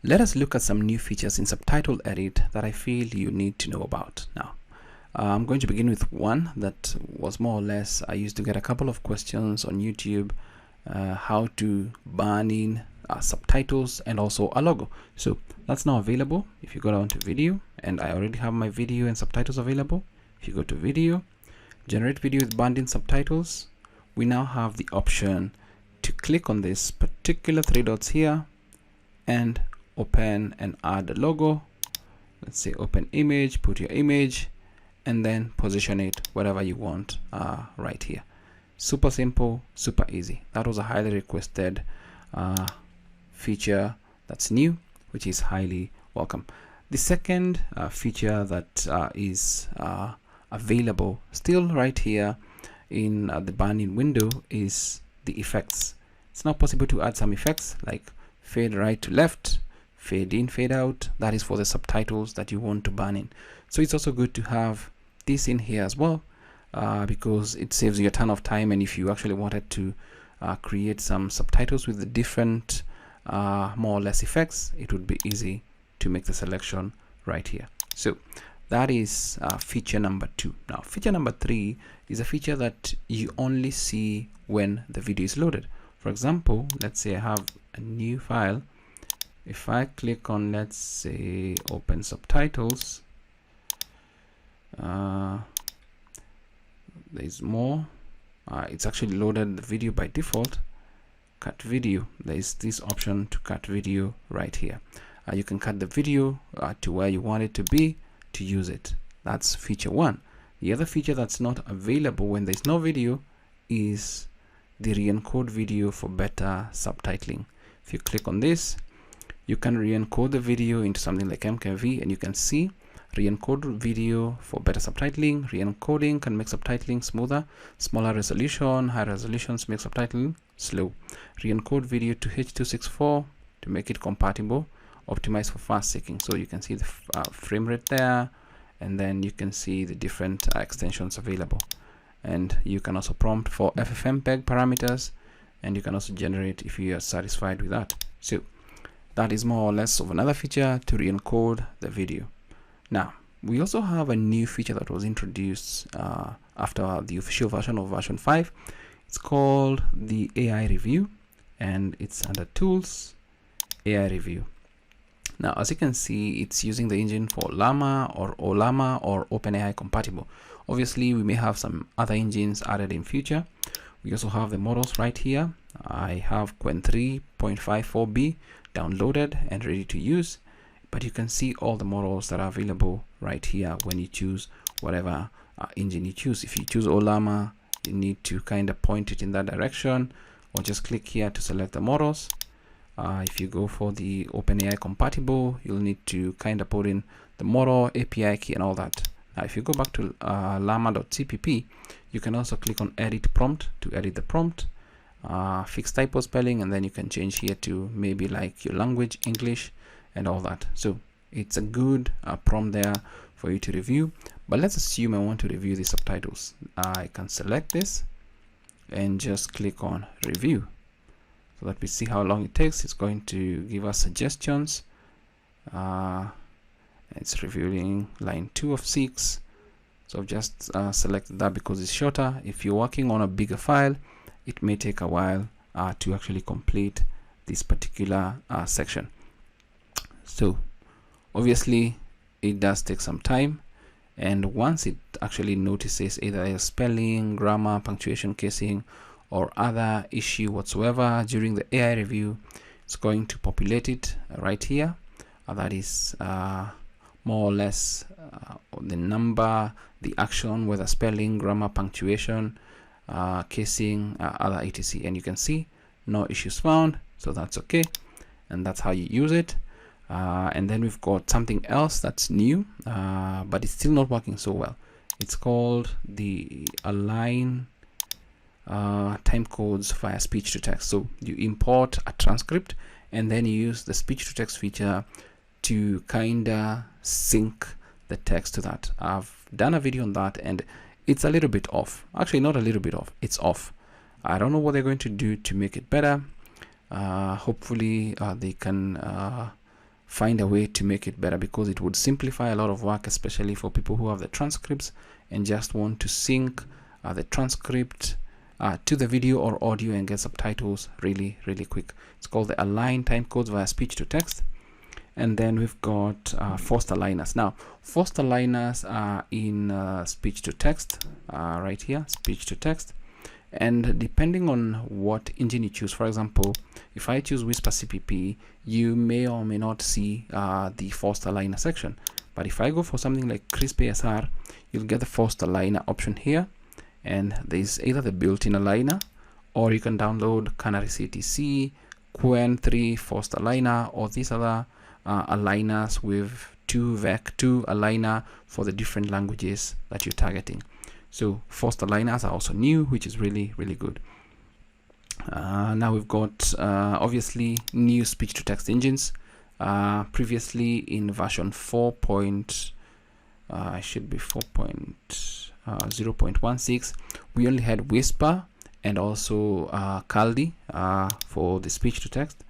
Let us look at some new features in Subtitle Edit that I feel you need to know about. Now, I'm going to begin with one that was more or less, I used to get a couple of questions on YouTube, how to burn in subtitles and also a logo. So that's now available. If you go down to video, and I already have my video and subtitles available. If you go to video, generate video with burned in subtitles, we now have the option to click on this particular three dots here and open and add the logo. Let's say open image, put your image, and then position it wherever you want right here. Super simple, super easy. That was a highly requested feature that's new, which is highly welcome. The second feature that is available still right here in the burn-in window is the effects. It's now possible to add some effects like fade right to left, fade in, fade out. That is for the subtitles that you want to burn in. So it's also good to have this in here as well, because it saves you a ton of time. And if you actually wanted to create some subtitles with the different more or less effects, it would be easy to make the selection right here. So that is feature number 2. Now feature number 3 is a feature that you only see when the video is loaded. For example, let's say I have a new file. If I click on, let's say, open subtitles, there's more. It's actually loaded the video by default. Cut video. There is this option to cut video right here. You can cut the video to where you want it to be to use it. That's feature 1. The other feature that's not available when there's no video is the re-encode video for better subtitling. If you click on this, you can re-encode the video into something like MKV, and you can see re-encode video for better subtitling. Re-encoding can make subtitling smoother. Smaller resolution, high resolutions make subtitling slow. Re-encode video to H.264 to make it compatible. Optimize for fast syncing. So you can see the frame rate there, and then you can see the different extensions available. And you can also prompt for FFmpeg parameters, and you can also generate if you are satisfied with that. So that is more or less of another feature to re-encode the video. Now, we also have a new feature that was introduced after the official version of version 5. It's called the AI review, and it's under Tools, AI review. Now, as you can see, it's using the engine for Llama or Ollama or OpenAI compatible. Obviously, we may have some other engines added in future. We also have the models right here. I have Qwen 3.54b downloaded and ready to use, but you can see all the models that are available right here when you choose whatever engine you choose. If you choose Ollama, you need to kind of point it in that direction, or just click here to select the models. If you go for the OpenAI compatible, you'll need to kind of put in the model, API key, and all that. Now, if you go back to llama.cpp, you can also click on edit prompt to edit the prompt, fix typo spelling, and then you can change here to maybe like your language, English, and all that. So it's a good prompt there for you to review. But let's assume I want to review the subtitles. I can select this and just click on review, so that we see how long it takes. It's going to give us suggestions. It's reviewing line 2 of 6. So I've just selected that because it's shorter. If you're working on a bigger file, it may take a while to actually complete this particular section. So obviously it does take some time, and once it actually notices either a spelling, grammar, punctuation, casing, or other issue whatsoever during the AI review, it's going to populate it right here. That is more or less the number, the action, whether spelling, grammar, punctuation, casing, other etc. And you can see no issues found, so that's okay, and that's how you use it. And then we've got something else that's new, but it's still not working so well. It's called the align time codes via speech to text. So you import a transcript and then you use the speech to text feature to kinda sync the text to that. I've done a video on that, and it's a little bit off. Actually, not a little bit off, it's off. I don't know what they're going to do to make it better. Hopefully they can find a way to make it better, because it would simplify a lot of work, especially for people who have the transcripts and just want to sync the transcript to the video or audio and get subtitles really quick. It's called the align timecodes via speech to text. And then we've got forced aligners. Now, forced aligners are in speech to text, right here, speech to text. And depending on what engine you choose, for example, if I choose Whisper CPP, you may or may not see the forced aligner section. But if I go for something like Crisp ASR, you'll get the forced aligner option here. And there's either the built-in aligner, or you can download Canary CTC, Quen 3 forced aligner, or these other aligners with 2vec2 aligner for the different languages that you're targeting. So forced aligners are also new, which is really good. Now we've got obviously new speech to text engines. Previously in version 4. Should be 4.0.16, we only had Whisper and also Caldi for the speech to text.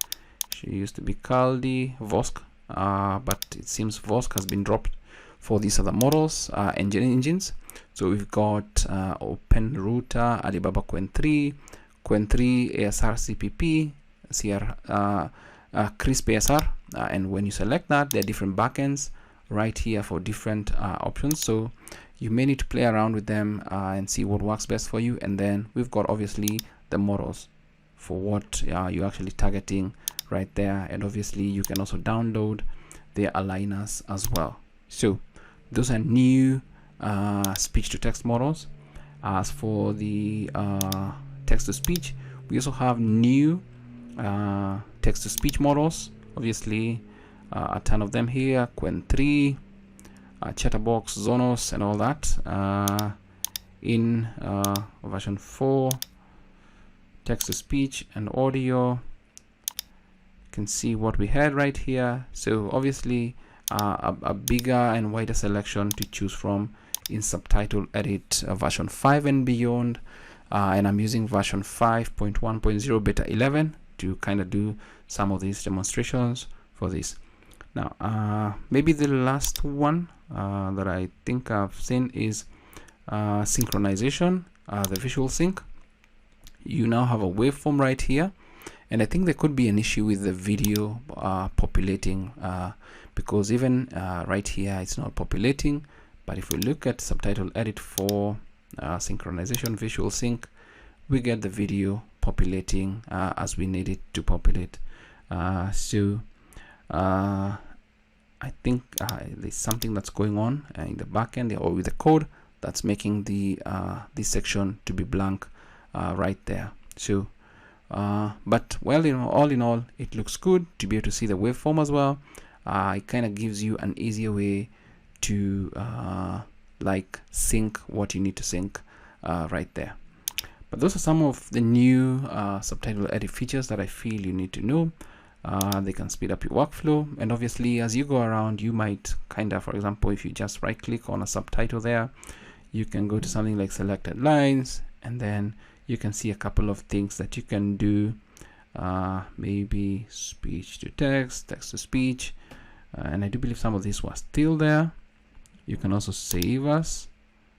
She used to be Caldi, Vosk, but it seems Vosk has been dropped for these other models, engines. So we've got OpenRouter, Alibaba Quen 3, ASR CPP, Crisp ASR, and when you select that, there are different backends right here for different options. So you may need to play around with them and see what works best for you. And then we've got obviously the models for what you're actually targeting right there. And obviously you can also download their aligners as well. So those are new speech to text models. As for the text to speech, we also have new text to speech models. Obviously a ton of them here: Quen 3, Chatterbox, Zonos, and all that. In version 4, text to speech and audio, you can see what we had right here. So obviously a bigger and wider selection to choose from in Subtitle Edit version 5 and beyond. And I'm using version 5.1.0 beta 11 to kind of do some of these demonstrations for this. Now, maybe the last one that I think I've seen is synchronization, the visual sync. You now have a waveform right here, and I think there could be an issue with the video populating, because even right here it's not populating. But if we look at Subtitle Edit for synchronization visual sync, we get the video populating as we need it to populate. I think there's something that's going on in the backend or with the code that's making the this section to be blank right there. So but well, all in all, it looks good to be able to see the waveform as well. It kind of gives you an easier way to like sync what you need to sync right there. But those are some of the new Subtitle Edit features that I feel you need to know. They can speed up your workflow, and obviously as you go around, you might kind of, for example, if you just right click on a subtitle there, you can go to something like selected lines, and then you can see a couple of things that you can do, maybe speech to text, text to speech, and I do believe some of these were still there. You can also save as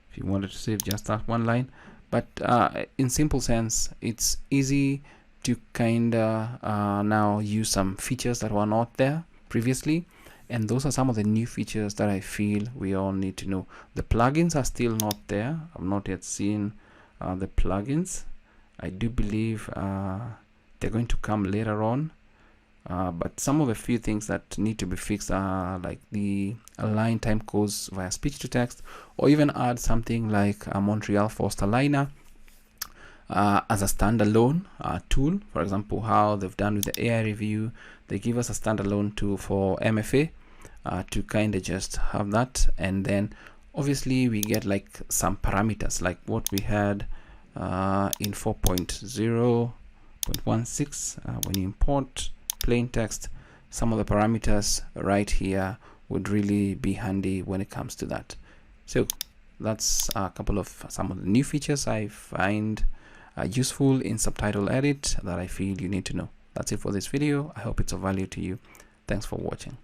if you wanted to save just that one line. But in simple sense, it's easy to kind of now use some features that were not there previously, and those are some of the new features that I feel we all need to know. The plugins are still not there. I've not yet seen the plugins. I do believe they're going to come later on, but some of the few things that need to be fixed are like the align timecodes via speech to text, or even add something like a Montreal forced aligner as a standalone tool. For example, how they've done with the AI review, they give us a standalone tool for MFA to kind of just have that, and then obviously we get like some parameters like what we had in 4.0.16 when you import plain text. Some of the parameters right here would really be handy when it comes to that. So that's a couple of some of the new features I find useful in Subtitle Edit that I feel you need to know. That's it for this video. I hope it's of value to you. Thanks for watching.